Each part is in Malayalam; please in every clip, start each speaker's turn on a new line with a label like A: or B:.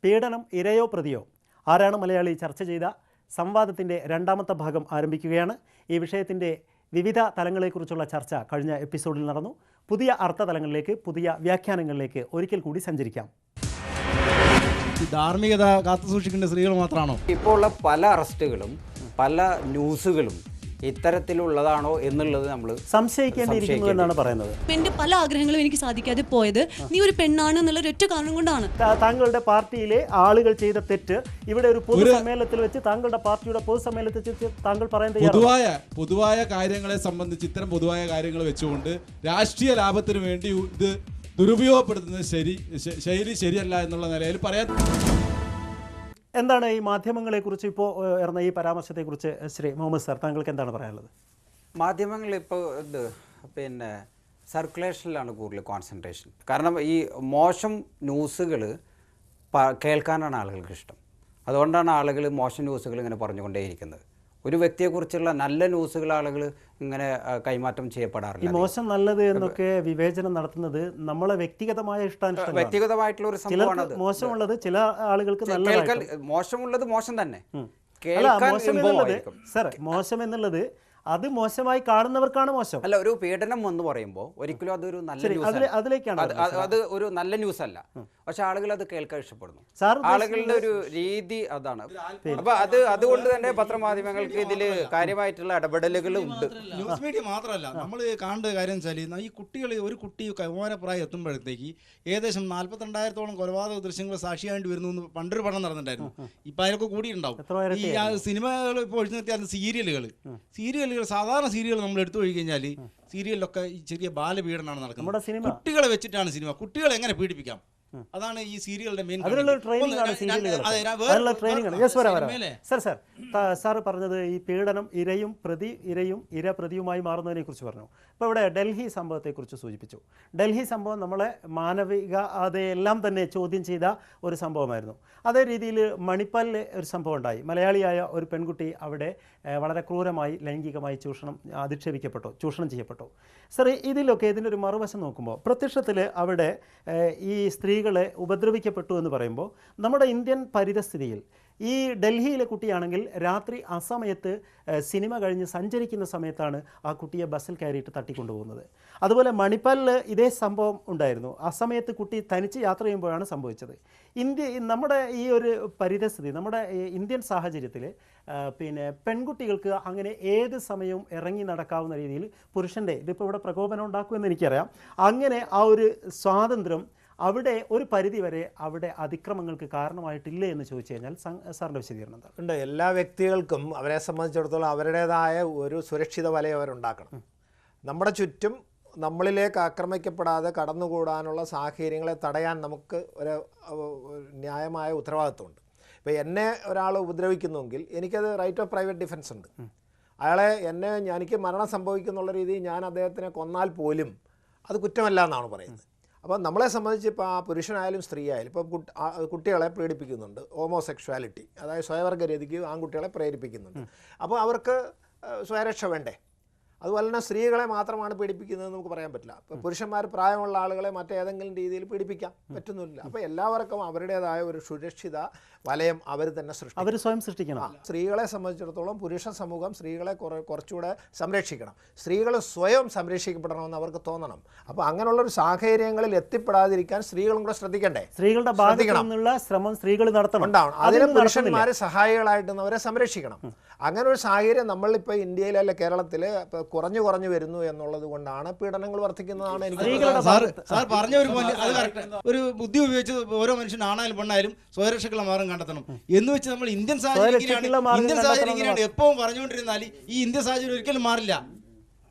A: പീഡനം ഇരയോ പ്രതിയോ? ആരാണ് മലയാളി ചർച്ച ചെയ്ത സംവാദത്തിൻ്റെ രണ്ടാമത്തെ ഭാഗം ആരംഭിക്കുകയാണ്. ഈ വിഷയത്തിൻ്റെ വിവിധ തലങ്ങളെക്കുറിച്ചുള്ള ചർച്ച കഴിഞ്ഞ എപ്പിസോഡിൽ നടന്നു. പുതിയ അർത്ഥതലങ്ങളിലേക്ക്, പുതിയ വ്യാഖ്യാനങ്ങളിലേക്ക് ഒരിക്കൽ കൂടി സഞ്ചരിക്കാം.
B: ധാർമ്മികത കാത്തുസൂക്ഷിക്കേണ്ട സ്ത്രീകൾ മാത്രമാണോ?
C: ഇപ്പോൾ ഉള്ള പല അറസ്റ്റുകളും പല ന്യൂസുകളും ഇത്തരത്തിലുള്ളതാണോ എന്നുള്ളത് നമ്മൾ
A: സംശയിക്കേണ്ടിയിരിക്കുന്നു എന്നാണ് പറയുന്നത്.
D: എന്റെ പല ആഗ്രഹങ്ങളും എനിക്ക് സാധിക്കാതെ പോയത് നീ ഒരു പെണ്ണാണ് എന്നുള്ള ഒറ്റ കാരണം കൊണ്ടാണ്.
A: താങ്കളുടെ പാർട്ടിയിലെ ആളുകൾ ചെയ്ത തെറ്റ് ഇവിടെ ഒരു പൊതുസമ്മേളനത്തിൽ വെച്ച് താങ്കളുടെ പാർട്ടിയുടെ പൊതുസമ്മേളനത്തിൽ വെച്ച് താങ്കൾ പറയാൻ
B: പൊതുവായ കാര്യങ്ങളെ സംബന്ധിച്ച് ഇത്തരം പൊതുവായ കാര്യങ്ങൾ വെച്ചുകൊണ്ട് രാഷ്ട്രീയ ലാഭത്തിന് വേണ്ടി ഇത് ദുരുപയോഗപ്പെടുത്തുന്നത് ശൈലി ശരിയല്ല എന്നുള്ള നിലയിൽ പറയാൻ.
A: എന്താണ് ഈ മാധ്യമങ്ങളെക്കുറിച്ച് ഇപ്പോൾ ഇറന്ന ഈ പരാമർശത്തെക്കുറിച്ച് ശ്രീ മുഹമ്മദ് സാർ, താങ്കൾക്ക് എന്താണ് പറയാനുള്ളത്?
C: മാധ്യമങ്ങൾ ഇപ്പോൾ സർക്കുലേഷനിലാണ് കൂടുതൽ കോൺസെൻട്രേഷൻ. കാരണം ഈ മോശം ന്യൂസുകൾ കേൾക്കാനാണ് ആളുകൾക്ക് ഇഷ്ടം. അതുകൊണ്ടാണ് ആളുകൾ മോശം ന്യൂസുകൾ ഇങ്ങനെ പറഞ്ഞുകൊണ്ടേയിരിക്കുന്നത്. ഒരു വ്യക്തിയെക്കുറിച്ചുള്ള നല്ല ന്യൂസുകൾ ആളുകൾ ഇങ്ങനെ കൈമാറ്റം ചെയ്യപ്പെടാറില്ല.
A: മോശം നല്ലത് എന്നൊക്കെ വിവേചനം നടത്തുന്നത് നമ്മളെ വ്യക്തിഗതമായിട്ടുള്ള ഒരു സംഭവമാണ്. മോശമുള്ളത് ചില ആളുകൾക്ക്
C: മോശമുള്ളത് മോശം തന്നെ.
A: മോശം എന്നുള്ളത് അത് മോശമായി കാണുന്നവർക്കാണ് മോശം.
C: അല്ല, ഒരു പീഡനം എന്ന് പറയുമ്പോൾ ഒരിക്കലും അതൊരു നല്ല
A: അതിലേക്കാണ്
C: അത് ഒരു നല്ല ന്യൂസ് അല്ല. പക്ഷെ ആളുകൾ അത് കേൾക്കാൻ ഇഷ്ടപ്പെടുന്നു. ആളുകളുടെ ഒരു രീതി അതാണ്. അപ്പൊ അതുകൊണ്ട് തന്നെ പത്രമാധ്യമങ്ങൾക്ക് ഇതിൽ കാര്യമായിട്ടുള്ള ഇടപെടലുകൾ ഉണ്ട്.
B: ന്യൂസ് മീഡിയ മാത്രമല്ല, നമ്മൾ കാണേണ്ട കാര്യം വെച്ചാൽ ഈ കുട്ടികൾ, ഒരു കുട്ടി കൗമാരപ്രായം എത്തുമ്പോഴത്തേക്ക് ഏകദേശം 42,000-ഓളം കൊലപാതക ദൃശ്യങ്ങൾ സാക്ഷിയായിട്ട് വരുന്നു എന്ന് പണ്ടൊരു പഠനം നടന്നിട്ടുണ്ടായിരുന്നു. ഇപ്പൊ അതിലൊക്കെ കൂടിയിട്ടുണ്ടാവും. ഈ സിനിമകൾ ഇപ്പോൾ ഒഴിച്ചു നിർത്തിയ സീരിയലുകൾ സാധാരണ സീരിയൽ നമ്മൾ എടുത്തു പോയി കഴിഞ്ഞാൽ സീരിയലിലൊക്കെ ഈ ചെറിയ ബാലപീഡനമാണ് നടക്കുന്നത്. കുട്ടികളെ വെച്ചിട്ടാണ് സിനിമ. കുട്ടികളെ എങ്ങനെ പീഡിപ്പിക്കാം, അതാണ് ഈ സീരിയലുടെ മെയിൻ.
A: സാർ പറഞ്ഞത് ഈ പീഡനം ഇര പ്രതിയുമായി മാറുന്നതിനെ കുറിച്ച് പറഞ്ഞു. ഇപ്പോൾ ഇവിടെ ഡൽഹി സംഭവത്തെക്കുറിച്ച് സൂചിപ്പിച്ചു. ഡൽഹി സംഭവം നമ്മളെ മാനവികതയെല്ലാം തന്നെ ചോദ്യം ചെയ്ത ഒരു സംഭവമായിരുന്നു. അതേ രീതിയിൽ മണിപ്പാലിലെ ഒരു സംഭവം ഉണ്ടായി. മലയാളിയായ ഒരു പെൺകുട്ടി അവിടെ വളരെ ക്രൂരമായി ലൈംഗികമായി ചൂഷണം ചെയ്യപ്പെട്ടു. സാർ, ഇതിൻ്റെ ഒരു മറുവശം നോക്കുമ്പോൾ പ്രത്യക്ഷത്തിൽ അവിടെ ഈ സ്ത്രീകളെ ഉപദ്രവിക്കപ്പെട്ടു എന്ന് പറയുമ്പോൾ നമ്മുടെ ഇന്ത്യൻ പരിതസ്ഥിതിയിൽ ഈ ഡൽഹിയിലെ കുട്ടിയാണെങ്കിൽ രാത്രി അസമയത്ത് സിനിമ കഴിഞ്ഞ് സഞ്ചരിക്കുന്ന സമയത്താണ് ആ കുട്ടിയെ ബസ്സിൽ കയറിയിട്ട് തട്ടിക്കൊണ്ടുപോകുന്നത്. അതുപോലെ മണിപ്പാലിൽ ഇതേ സംഭവം ഉണ്ടായിരുന്നു. ആ സമയത്ത് കുട്ടി തനിച്ച് യാത്ര ചെയ്യുമ്പോഴാണ് സംഭവിച്ചത്. നമ്മുടെ ഈ ഒരു പരിതസ്ഥിതി, നമ്മുടെ ഇന്ത്യൻ സാഹചര്യത്തിൽ പെൺകുട്ടികൾക്ക് അങ്ങനെ ഏത് സമയവും ഇറങ്ങി നടക്കാവുന്ന രീതിയിൽ ഇതിപ്പോൾ ഇവിടെ പ്രകോപനം ഉണ്ടാക്കുമെന്ന് എനിക്കറിയാം. അങ്ങനെ ആ ഒരു സ്വാതന്ത്ര്യം അവിടെ ഒരു പരിധിവരെ അവിടെ അതിക്രമങ്ങൾക്ക് കാരണമായിട്ടില്ല എന്ന് ചോദിച്ചു കഴിഞ്ഞാൽ സാറിൻ്റെ വിശദീകരണം എന്താണ്?
E: ഉണ്ട്. എല്ലാ വ്യക്തികൾക്കും അവരെ സംബന്ധിച്ചിടത്തോളം അവരുടേതായ ഒരു സുരക്ഷിത വലയം അവരുണ്ടാക്കണം. നമ്മുടെ ചുറ്റും നമ്മളിലേക്ക് ആക്രമിക്കപ്പെടാതെ കടന്നുകൂടാനുള്ള സാഹചര്യങ്ങളെ തടയാൻ നമുക്ക് ഒരു ന്യായമായ ഉത്തരവാദിത്വമുണ്ട്. ഇപ്പോൾ എന്നെ ഒരാൾ ഉപദ്രവിക്കുന്നുവെങ്കിൽ എനിക്കത് റൈറ്റ് ഓഫ് പ്രൈവറ്റ് ഡിഫൻസ് ഉണ്ട്. എനിക്ക് മരണം സംഭവിക്കുന്നുള്ള രീതിയിൽ ഞാൻ അദ്ദേഹത്തിനെ കൊന്നാൽ പോലും അത് കുറ്റമല്ല എന്നാണ് പറയുന്നത്. അപ്പോൾ നമ്മളെ സംബന്ധിച്ച് ഇപ്പോൾ ആ പുരുഷനായാലും സ്ത്രീ ആയാലും ഇപ്പോൾ കുട്ടികളെ പീഡിപ്പിക്കുന്നുണ്ട്. ഹോമോസെക്ഷുവാലിറ്റി, അതായത് സ്വയവർഗരീതിക്ക് ആൺകുട്ടികളെ പ്രേരിപ്പിക്കുന്നുണ്ട്. അപ്പോൾ അവർക്ക് സ്വയരക്ഷ വേണ്ടേ? അതുപോലെ തന്നെ സ്ത്രീകളെ മാത്രമാണ് പീഡിപ്പിക്കുന്നതെന്ന് നമുക്ക് പറയാൻ പറ്റില്ല. ഇപ്പോൾ പുരുഷന്മാർ പ്രായമുള്ള ആളുകളെ മറ്റേതെങ്കിലും രീതിയിൽ പീഡിപ്പിക്കാൻ പറ്റുന്നില്ല. അപ്പോൾ എല്ലാവർക്കും അവരുടേതായ ഒരു സുരക്ഷിത വലയം അവർ തന്നെ
A: സ്വയം സൃഷ്ടിക്കണം.
E: സ്ത്രീകളെ സംബന്ധിച്ചിടത്തോളം പുരുഷ സമൂഹം സ്ത്രീകളെ കുറച്ചുകൂടെ സംരക്ഷിക്കണം. സ്ത്രീകൾ സ്വയം സംരക്ഷിക്കപ്പെടണമെന്ന് അവർക്ക് തോന്നണം. അപ്പോൾ അങ്ങനെയുള്ളൊരു സാഹചര്യങ്ങളിൽ എത്തിപ്പെടാതിരിക്കാൻ സ്ത്രീകളും കൂടെ ശ്രദ്ധിക്കണ്ടേ?
A: സ്ത്രീകളുടെ ഭാഗത്തുനിന്നുള്ള ശ്രമം സ്ത്രീകൾ ഉണ്ടാവണം.
E: അതിന് പുരുഷന്മാർ സഹായികളായിട്ട് അവരെ സംരക്ഷിക്കണം. അങ്ങനെ ഒരു സാഹചര്യം നമ്മളിപ്പോൾ ഇന്ത്യയിൽ അല്ല കേരളത്തിൽ കുറഞ്ഞു വരുന്നു എന്നുള്ളത് കൊണ്ടാണ് പീഡനങ്ങൾ വർദ്ധിക്കുന്നതാണ് എനിക്ക്.
B: സാർ പറഞ്ഞ ഒരു ബുദ്ധി ഉപയോഗിച്ച് ഓരോ മനുഷ്യൻ ആണായാലും പെണ്ണായാലും സ്വയരക്ഷക്കുള്ള മാർഗം കണ്ടെത്തണം എന്ന് വെച്ച് നമ്മൾ ഇന്ത്യൻ സാഹചര്യം എപ്പോഴും പറഞ്ഞുകൊണ്ടിരുന്നാൽ ഈ ഇന്ത്യൻ സാഹചര്യം ഒരിക്കലും മാറില്ല.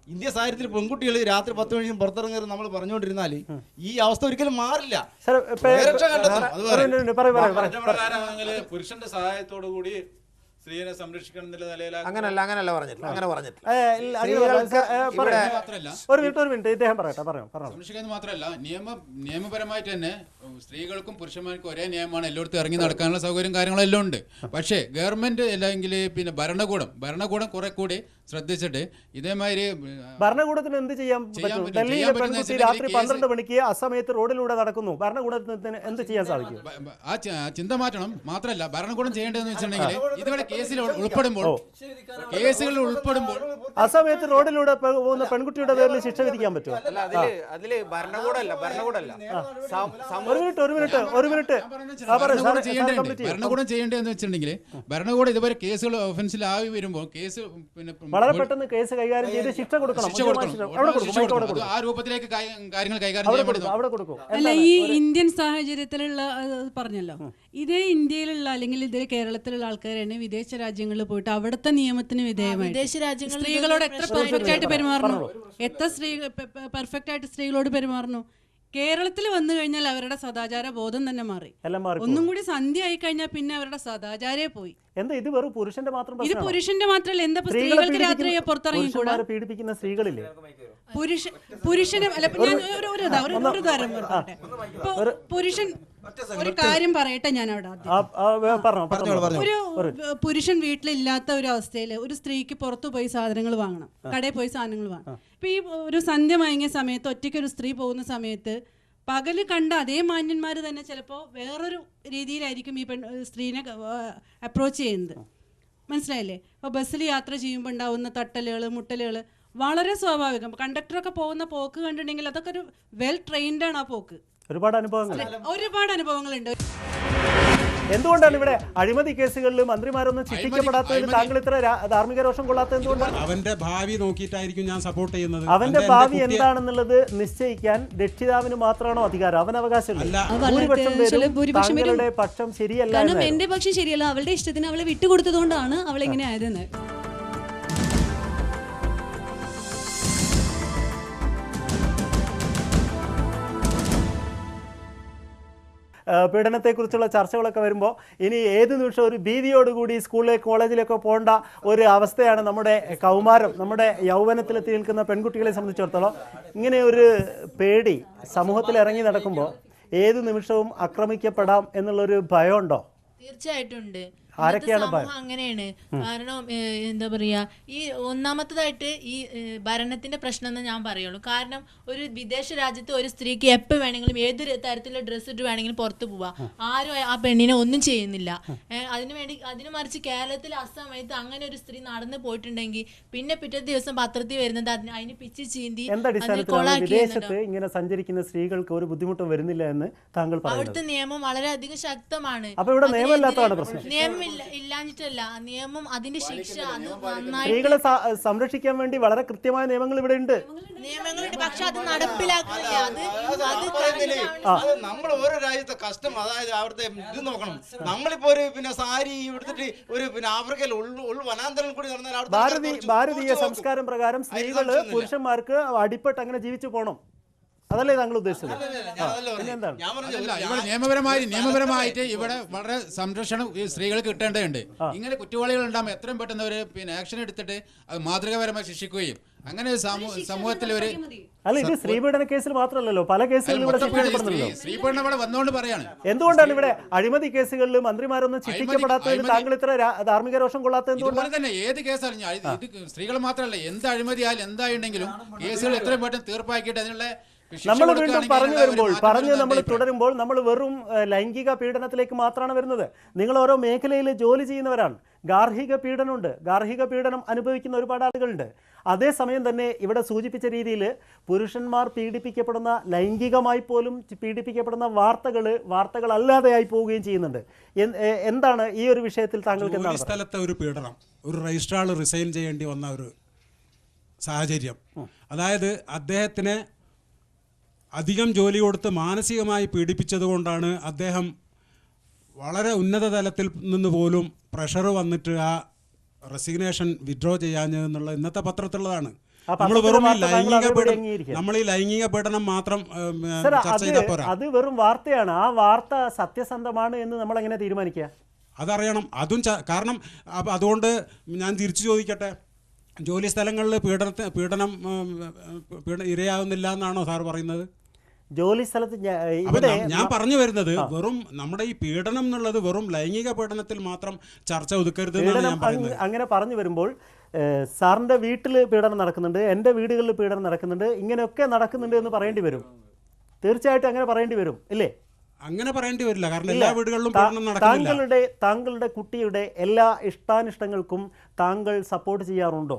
B: ഇന്ത്യ സാഹചര്യത്തിൽ പെൺകുട്ടികൾ രാത്രി 10 മണിക്കും പുറത്തിറങ്ങരുത് നമ്മൾ പറഞ്ഞുകൊണ്ടിരുന്നാൽ ഈ അവസ്ഥ ഒരിക്കലും മാറില്ല.
F: പുരുഷന്റെ സഹായത്തോടു കൂടി സ്ത്രീയെ സംരക്ഷിക്കണം എന്നുള്ള നിലയിലാണ്.
E: അങ്ങനല്ല പറഞ്ഞിട്ടില്ല.
F: സംരക്ഷിക്കുന്നത് മാത്രമല്ല, നിയമപരമായിട്ട് തന്നെ സ്ത്രീകൾക്കും പുരുഷന്മാർക്കും ഒരേ നിയമമാണ്. എല്ലായിടത്തും ഇറങ്ങി നടക്കാനുള്ള സൗകര്യം കാര്യങ്ങളെല്ലാം ഉണ്ട്. പക്ഷേ ഗവൺമെന്റ് അല്ലെങ്കിൽ ഭരണകൂടം കുറെ കൂടി ശ്രദ്ധിച്ചിട്ട് ഇതേമാതിരി
A: ഭരണകൂടത്തിന് എന്ത് ചെയ്യാൻ
F: ചെയ്യാൻ
A: പറ്റും?
F: പറ്റും.
A: ഡൽഹിയിലെ
F: ചെയ്യാൻ പറ്റുന്ന
A: പെൺകുട്ടി
F: വെച്ചിട്ടുണ്ടെങ്കിൽ
A: രാത്രി
F: കേസ്
A: 12 മണിക്ക് അസമയത്ത് റോഡിലൂടെ നടക്കുന്നു. ഭരണകൂടത്തിന് എന്ത് ചെയ്യാൻ സാധിക്കും?
F: ആ ചിന്ത മാറ്റണം. മാത്രമല്ല ഭരണകൂടം ചെയ്യേണ്ടതെന്ന് വെച്ചിട്ടുണ്ടെങ്കിൽ ഇതുവരെ കേസിൽ ഉൾപ്പെടുമ്പോൾ കേസുകളിൽ ഉൾപ്പെടുമ്പോൾ
A: അസമയത്ത് റോഡിലൂടെ പോകുന്ന പെൺകുട്ടിയുടെ പേരിൽ ശിക്ഷ വിധിക്കാൻ പറ്റുമോ?
C: അതില് ഭരണകൂടമല്ല
A: ഒരു മിനിറ്റ്
F: ഭരണകൂടം ചെയ്യേണ്ടതെന്ന് വെച്ചിട്ടുണ്ടെങ്കിൽ ഭരണകൂടം ഇതുവരെ കേസുകൾ ഒഫൻസിലായി വരുമ്പോൾ കേസ് പിന്നെ
A: വളരെ പെട്ടെന്ന് കേസ് കൈകാര്യം ചെയ്ത് ശിക്ഷ കൊടുക്കണം.
F: അത് ആ രൂപത്തിലേക്ക് കാര്യങ്ങൾ കൈകാര്യം ചെയ്യാൻ പറ്റും.
A: അവിടെ കൊടുക്കും.
G: അല്ല, ഈ ഇന്ത്യൻ സാഹചര്യത്തിലുള്ള പറഞ്ഞല്ലോ, ഇതേ ഇന്ത്യയിലുള്ള അല്ലെങ്കിൽ ഇതേ കേരളത്തിലുള്ള ആൾക്കാരാണ് വിദേശ രാജ്യങ്ങളിൽ പോയിട്ട് അവിടുത്തെ നിയമത്തിന് വിധേയമായി സ്ത്രീകളോട് എത്ര പെർഫെക്റ്റ് ആയിട്ട് പെരുമാറുന്നു, എത്ര പെർഫെക്റ്റ് ആയിട്ട് സ്ത്രീകളോട് പെരുമാറുന്നു. കേരളത്തിൽ വന്നു കഴിഞ്ഞാൽ അവരുടെ സദാചാര ബോധം തന്നെ മാറി. ഒന്നും കൂടി സന്ധ്യ ആയി കഴിഞ്ഞാൽ പിന്നെ അവരുടെ സദാചാരേ പോയി.
A: എന്താ ഇത് വെറും പുരുഷന്റെ മാത്രം
G: ഇത്
A: പ്രശ്നമാണോ?
G: പുരുഷന്റെ മാത്രമല്ല, എന്താ സ്ത്രീകൾക്ക് രാത്രി പുറത്തിറങ്ങിക്കൂടാ?
A: പീഡിപ്പിക്കുന്ന സ്ത്രീകളില്ലേ?
G: പുരുഷനെ അല്ല, ഞാൻ ഒരു ഉദാഹരണം പറഞ്ഞോട്ടെ. ഇപ്പൊ പുരുഷൻ ഒരു കാര്യം പറയട്ടെ, ഞാൻ അവിടെ ഒരു പുരുഷൻ വീട്ടിലില്ലാത്ത ഒരു അവസ്ഥയിൽ ഒരു സ്ത്രീക്ക് പുറത്തു പോയി സാധനങ്ങൾ വാങ്ങണം, കടയിൽ പോയി സാധനങ്ങൾ വാങ്ങണം. ഇപ്പൊ ഈ ഒരു സന്ധ്യ മയങ്ങിയ സമയത്ത് ഒറ്റയ്ക്ക് ഒരു സ്ത്രീ പോകുന്ന സമയത്ത് പകല് കണ്ട അതേ മാന്യന്മാർ തന്നെ ചിലപ്പോൾ വേറൊരു രീതിയിലായിരിക്കും ഈ സ്ത്രീനെ അപ്രോച്ച് ചെയ്യുന്നത്. മനസ്സിലായില്ലേ? അപ്പോൾ ബസ്സിൽ യാത്ര ചെയ്യുമ്പോൾ ഉണ്ടാവുന്ന തട്ടലുകൾ, മുട്ടലുകൾ വളരെ സ്വാഭാവികം. കണ്ടക്ടറൊക്കെ പോകുന്ന പോക്ക് കണ്ടിട്ടുണ്ടെങ്കിൽ അതൊക്കെ ഒരു വെൽ ട്രെയിൻഡാണ് ആ പോക്ക്. ഒരുപാട് അനുഭവങ്ങളുണ്ട്.
A: എന്തുകൊണ്ടാണ് ഇവിടെ അഴിമതി കേസുകളിൽ മന്ത്രിമാരൊന്നും ശിക്ഷിക്കപ്പെടാത്തതിൽ താങ്കൾ ഇത്ര ധാർമ്മിക രോഷം കൊള്ളാത്തത് എന്തുകൊണ്ടാണ്?
H: അവന്റെ ഭാവി നോക്കിയിട്ടായിരിക്കും ഞാൻ സപ്പോർട്ട് ചെയ്യുന്നത്.
A: അവന്റെ ഭാവി എന്താണെന്നുള്ളത് നിശ്ചയിക്കാൻ രക്ഷിതാവിന് മാത്രമാണോ അധികാരം? അവൻ അവകാശമില്ല. ഭൂരിപക്ഷം താങ്കളുടെ പക്ഷം ശരിയല്ല.
D: കാരണം എന്റെ പക്ഷം ശരിയല്ല, അവളുടെ ഇഷ്ടത്തിന് അവളെ വിട്ടുകൊടുത്തതുകൊണ്ടാണ് അവൾ ഇങ്ങനെ ആയതെന്ന്.
A: പീഡനത്തെക്കുറിച്ചുള്ള ചർച്ചകളൊക്കെ വരുമ്പോൾ ഇനി ഏത് നിമിഷം ഒരു ഭീതിയോടുകൂടി സ്കൂളിലേക്ക് കോളേജിലേക്ക് പോകേണ്ട ഒരു അവസ്ഥയാണ് നമ്മുടെ കൗമാരം, നമ്മുടെ യൗവനത്തിലെത്തി നിൽക്കുന്ന പെൺകുട്ടികളെ സംബന്ധിച്ചിടത്തോളം. ഇങ്ങനെ ഒരു പേടി സമൂഹത്തിൽ ഇറങ്ങി നടക്കുമ്പോൾ ഏത് നിമിഷവും ആക്രമിക്കപ്പെടാം എന്നുള്ളൊരു ഭയമുണ്ടോ?
I: തീർച്ചയായിട്ടും ഉണ്ട്.
A: ആരൊക്കെയാണ്
I: അങ്ങനെയാണ്. കാരണം എന്താ പറയാ, ഈ ഒന്നാമത്തേതായിട്ട് ഈ ഭരണത്തിന്റെ പ്രശ്നം എന്ന് ഞാൻ പറയുള്ളൂ. കാരണം ഒരു വിദേശ രാജ്യത്ത് ഒരു സ്ത്രീക്ക് എപ്പോൾ വേണമെങ്കിലും ഏത് തരത്തിലുള്ള ഡ്രസ്സ് ഇട്ട് വേണമെങ്കിലും പുറത്തു പോവാം. ആരും ആ പെണ്ണിനെ ഒന്നും ചെയ്യുന്നില്ല. അതിനു മറിച്ച് കേരളത്തിൽ അസമയത്ത് അങ്ങനെ ഒരു സ്ത്രീ നടന്നു പോയിട്ടുണ്ടെങ്കിൽ പിന്നെ പിറ്റേ ദിവസം പത്രത്തിൽ വരുന്നത് അതിന് പിച്ച് ചീന്തി
A: വിദേശത്ത് ഇങ്ങനെ സഞ്ചരിക്കുന്ന സ്ത്രീകൾക്ക് ഒരു ബുദ്ധിമുട്ടും വരുന്നില്ല എന്ന് താങ്കൾ പറയുന്നു.
I: അവിടുത്തെ നിയമം വളരെയധികം ശക്തമാണ്.
A: അപ്പൊ ഇവിടെ നിയമമില്ലാത്തതാണ് പ്രശ്നം.
I: നിയമം ഇല്ലാഞ്ഞിട്ടല്ല, നിയമം അതിന്റെ ശിക്ഷ അത് നന്നായി
A: സ്ത്രീകളെ സംരക്ഷിക്കാൻ വേണ്ടി വളരെ കൃത്യമായ നിയമങ്ങൾ ഇവിടെ ഉണ്ട്.
I: നിയമങ്ങളുണ്ട്, പക്ഷെ അത് നടപ്പിലാക്കുന്നില്ല.
B: അത് നമ്മൾ ഓരോ രാജ്യത്തെ കഷ്ടം, അതായത് അവിടുത്തെ ഇത് നോക്കണം. നമ്മളിപ്പോ ഒരു പിന്നെ സാരി എടുത്തിട്ട് ഒരു പിന്നെ ആഫ്രിക്കയിൽ വനാന്തരം കൂടി നടന്നാൽ
A: ഭാരതീയ സംസ്കാരം പ്രകാരം സ്ത്രീകള് പുരുഷന്മാർക്ക് അടിപ്പെട്ട് അങ്ങനെ ജീവിച്ചു പോകണം. അതല്ലേ താങ്കൾ ഉദ്ദേശിച്ചത്?
F: ഇവിടെ നിയമപരമായിട്ട് ഇവിടെ വളരെ സംരക്ഷണം ഈ സ്ത്രീകൾക്ക് കിട്ടേണ്ടതുണ്ട്. ഇങ്ങനെ കുറ്റവാളികൾ ഉണ്ടാകുമ്പോൾ എത്രയും പെട്ടെന്ന് ഒരു പിന്നെ ആക്ഷൻ എടുത്തിട്ട് അത് മാതൃകാപരമായി ശിക്ഷിക്കുകയും അങ്ങനെ സമൂഹത്തിൽ ഒരു
A: അല്ല, ഇത് സ്ത്രീപീഡന കേസിൽ മാത്രമല്ലല്ലോ, പല കേസുകളിലും ഇവിടെ ശിക്ഷിക്കപ്പെടുന്നല്ലോ.
F: സ്ത്രീപീഡനം ഇവിടെ വന്നുകൊണ്ട് പറയാണ്.
A: എന്തുകൊണ്ടാണ് ഇവിടെ അഴിമതി കേസുകളിൽ മന്ത്രിമാരൊന്നും ശിക്ഷിക്കപ്പെടാത്തതിൽ താങ്കൾ ഇത്ര ധാർമ്മിക രോഷം കൊള്ളാത്തത് എന്തുകൊണ്ടാണ്?
F: തന്നെ ഏത് കേസാലും ഇത് സ്ത്രീകൾ മാത്രമല്ല, എന്ത് അഴിമതിയായാലും എന്തായിട്ടുണ്ടെങ്കിലും കേസുകൾ എത്രയും പെട്ടെന്ന് തീർപ്പാക്കിയിട്ട് അതിനുള്ള
A: നമ്മൾ വീണ്ടും നമ്മൾ തുടരുമ്പോൾ നമ്മൾ വെറും ലൈംഗിക പീഡനത്തിലേക്ക് മാത്രമാണ് വരുന്നത്. നിങ്ങൾ ഓരോ മേഖലയിൽ ജോലി ചെയ്യുന്നവരാണ്. ഗാർഹിക പീഡനമുണ്ട്, ഗാർഹിക പീഡനം അനുഭവിക്കുന്ന ഒരുപാട് ആളുകളുണ്ട്. അതേസമയം തന്നെ ഇവിടെ സൂചിപ്പിച്ച രീതിയിൽ പുരുഷന്മാർ പീഡിപ്പിക്കപ്പെടുന്ന, ലൈംഗികമായി പോലും പീഡിപ്പിക്കപ്പെടുന്ന വാർത്തകൾ അല്ലാതെയായി പോവുകയും ചെയ്യുന്നുണ്ട്. എന്താണ് ഈ ഒരു വിഷയത്തിൽ താങ്കൾക്ക് എന്താണ്?
H: സ്ഥലത്തെ ഒരു പീഡനം, ഒരു രജിസ്ട്രാർ റിസൈൻ ചെയ്യേണ്ടി വന്ന ഒരു സാഹചര്യം, അതായത് അദ്ദേഹത്തിന് അധികം ജോലി കൊടുത്ത് മാനസികമായി പീഡിപ്പിച്ചതുകൊണ്ടാണ് അദ്ദേഹം വളരെ ഉന്നത തലത്തിൽ നിന്ന് പോലും പ്രഷർ വന്നിട്ട് ആ റെസിഗ്നേഷൻ വിഡ്രോ ചെയ്യാഞ്ഞതെന്നുള്ള ഇന്നത്തെ പത്രത്തിലുള്ളതാണ്. നമ്മൾ ഈ ലൈംഗിക പീഡനം മാത്രം ചർച്ച ചെയ്താൽ പോരാ.
A: അത് വെറും വാർത്തയാണ്. ആ വാർത്ത സത്യസന്ധമാണ് എന്ന് നമ്മൾ എങ്ങനെ തീരുമാനിക്കുക?
H: അതറിയണം. അതും കാരണം അതുകൊണ്ട് ഞാൻ തിരിച്ചു ചോദിക്കട്ടെ, ജോലി സ്ഥലങ്ങളിൽ പീഡനം ഇരയാകുന്നില്ല എന്നാണോ സാർ പറയുന്നത്?
A: ജോലി സ്ഥലത്ത്
H: ഞാൻ പറഞ്ഞു വരുന്നത് വെറും നമ്മുടെ ഈ പീഡനം എന്നുള്ളത് വെറും ലൈംഗിക പീഡനത്തിൽ മാത്രം ചർച്ച ഒതുക്കരുത്.
A: അങ്ങനെ പറഞ്ഞു വരുമ്പോൾ സാറിൻ്റെ വീട്ടിൽ പീഡനം നടക്കുന്നുണ്ട്, എൻ്റെ വീടുകളിൽ പീഡനം നടക്കുന്നുണ്ട്, ഇങ്ങനെയൊക്കെ നടക്കുന്നുണ്ട് എന്ന് പറയേണ്ടി വരും. തീർച്ചയായിട്ടും അങ്ങനെ പറയേണ്ടി വരും ഇല്ലേ?
H: അങ്ങനെ പറയേണ്ടി വരില്ല, കാരണം എല്ലാ വീടുകളിലും പീഡനം നടക്കുന്നില്ല.
A: താങ്കളുടെ കുട്ടിയുടെ എല്ലാ ഇഷ്ടാനിഷ്ടങ്ങൾക്കും താങ്കൾ സപ്പോർട്ട് ചെയ്യാറുണ്ടോ?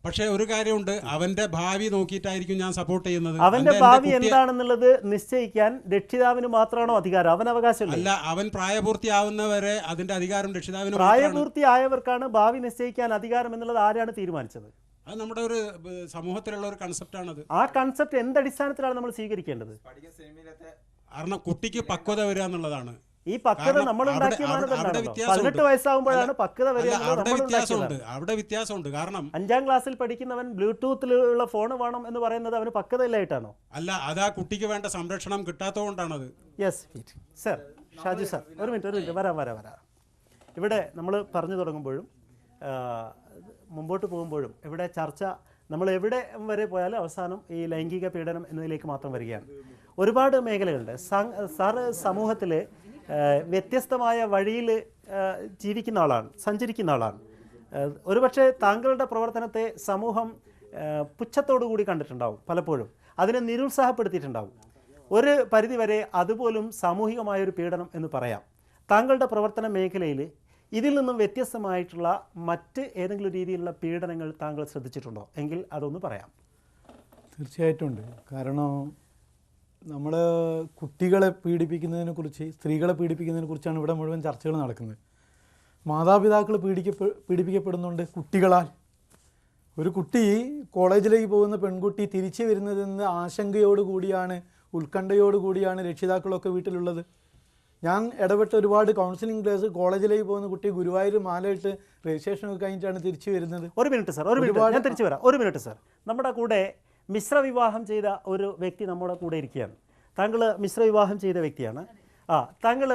H: പക്ഷേ ഒരു കാര്യമുണ്ട്, അവന്റെ ഭാവി നോക്കിയിട്ടായിരിക്കും ഞാൻ സപ്പോർട്ട് ചെയ്യുന്നത്.
A: അവന്റെ ഭാവി എന്താണെന്നുള്ളത് നിശ്ചയിക്കാൻ രക്ഷിതാവിന് മാത്രമാണോ അധികാരം? അവൻ അവകാശമില്ല.
H: അല്ല, അവൻ പ്രായപൂർത്തിയാവുന്നവരെ അതിന്റെ അധികാരം രക്ഷിതാവിന്.
A: പ്രായപൂർത്തിയായവർക്കാണ് ഭാവി നിശ്ചയിക്കാൻ അധികാരം എന്നുള്ളത് ആരാണ് തീരുമാനിച്ചത്?
H: അത് നമ്മുടെ ഒരു സമൂഹത്തിലുള്ള ഒരു കൺസെപ്റ്റാണത്.
A: ആ കൺസെപ്റ്റ് എന്തടിസ്ഥാനത്തിലാണ് നമ്മൾ സ്വീകരിക്കേണ്ടത്?
H: കാരണം കുട്ടിക്ക് പക്വത വരിക എന്നുള്ളതാണ്.
A: ഈ പക്വത നമ്മൾ ഉണ്ടാക്കിയ മാനദണ്ഡമാണല്ലോ. 18 വയസ്സാകുമ്പോഴാണ് പക്വത വരിക.
H: അവിടെ വ്യത്യാസമുണ്ട്. കാരണം
A: 5ാം ക്ലാസ്സിൽ പഠിക്കുന്നവൻ ബ്ലൂടൂത്തിലുള്ള ഫോൺ വേണം എന്ന് പറയുന്നത് അവന് പക്വതയില്ലായിട്ടാണോ?
H: അല്ല, അതാ കുട്ടിക്ക് വേണ്ട സംരക്ഷണം കിട്ടാത്തതുകൊണ്ടാണത്.
A: Yes sir. ഷാജു സർ, ഒരു മിനിറ്റ് വരാം. ഇവിടെ നമ്മൾ പറഞ്ഞു തുടങ്ങുമ്പോഴും മുമ്പോട്ട് പോകുമ്പോഴും ഇവിടെ ചർച്ച നമ്മൾ എവിടെ വരെ പോയാലും അവസാനം ഈ ലൈംഗിക പീഡനം എന്നതിലേക്ക് മാത്രം വരികയാണ്. ഒരുപാട് മേഖലകളുണ്ട് സാർ. സമൂഹത്തിൽ വ്യത്യസ്തമായ വഴിയിൽ ജീവിക്കുന്ന ആളാണ്, സഞ്ചരിക്കുന്ന ആളാണ്. ഒരുപക്ഷെ താങ്കളുടെ പ്രവർത്തനത്തെ സമൂഹം പുച്ഛത്തോടു കൂടി കണ്ടിട്ടുണ്ടാവും, പലപ്പോഴും അതിനെ നിരുത്സാഹപ്പെടുത്തിയിട്ടുണ്ടാവും. ഒരു പരിധിവരെ അതുപോലും സാമൂഹികമായൊരു പീഡനം എന്ന് പറയാം. താങ്കളുടെ പ്രവർത്തന മേഖലയിൽ ഇതിൽ നിന്നും വ്യത്യസ്തമായിട്ടുള്ള മറ്റ് ഏതെങ്കിലും രീതിയിലുള്ള പീഡനങ്ങൾ താങ്കൾ ശ്രദ്ധിച്ചിട്ടുണ്ടോ എങ്കിൽ അതൊന്ന് പറയാം.
J: തീർച്ചയായിട്ടും ഉണ്ട്. കാരണം നമ്മൾ കുട്ടികളെ പീഡിപ്പിക്കുന്നതിനെക്കുറിച്ച്, സ്ത്രീകളെ പീഡിപ്പിക്കുന്നതിനെക്കുറിച്ചാണ് ഇവിടെ മുഴുവൻ ചർച്ചകൾ നടക്കുന്നത്. മാതാപിതാക്കൾ പീഡിപ്പിക്കപ്പെടുന്നുണ്ട് കുട്ടികളാൽ. ഒരു കുട്ടി, കോളേജിലേക്ക് പോകുന്ന പെൺകുട്ടി തിരിച്ചു വരുന്നതെന്ന് ആശങ്കയോടുകൂടിയാണ്, ഉത്കണ്ഠയോടുകൂടിയാണ് രക്ഷിതാക്കളൊക്കെ വീട്ടിലുള്ളത്. ഞാൻ ഇടപെട്ട ഒരുപാട് കൗൺസിലിംഗ് ക്ലാസ്, കോളേജിലേക്ക് പോകുന്ന കുട്ടി ഗുരുവായൂർ മാലയിട്ട് രജിസ്ട്രേഷനൊക്കെ കഴിഞ്ഞിട്ടാണ് തിരിച്ചു വരുന്നത്.
A: ഒരു മിനിറ്റ് സാർ, ഞാൻ തിരിച്ചു വരാം. ഒരു മിനിറ്റ് സാർ. നമ്മുടെ കൂടെ മിശ്ര വിവാഹം ചെയ്ത ഒരു വ്യക്തി നമ്മുടെ കൂടെ ഇരിക്കുകയാണ്. താങ്കൾ മിശ്ര വിവാഹം ചെയ്ത വ്യക്തിയാണ്. താങ്കൾ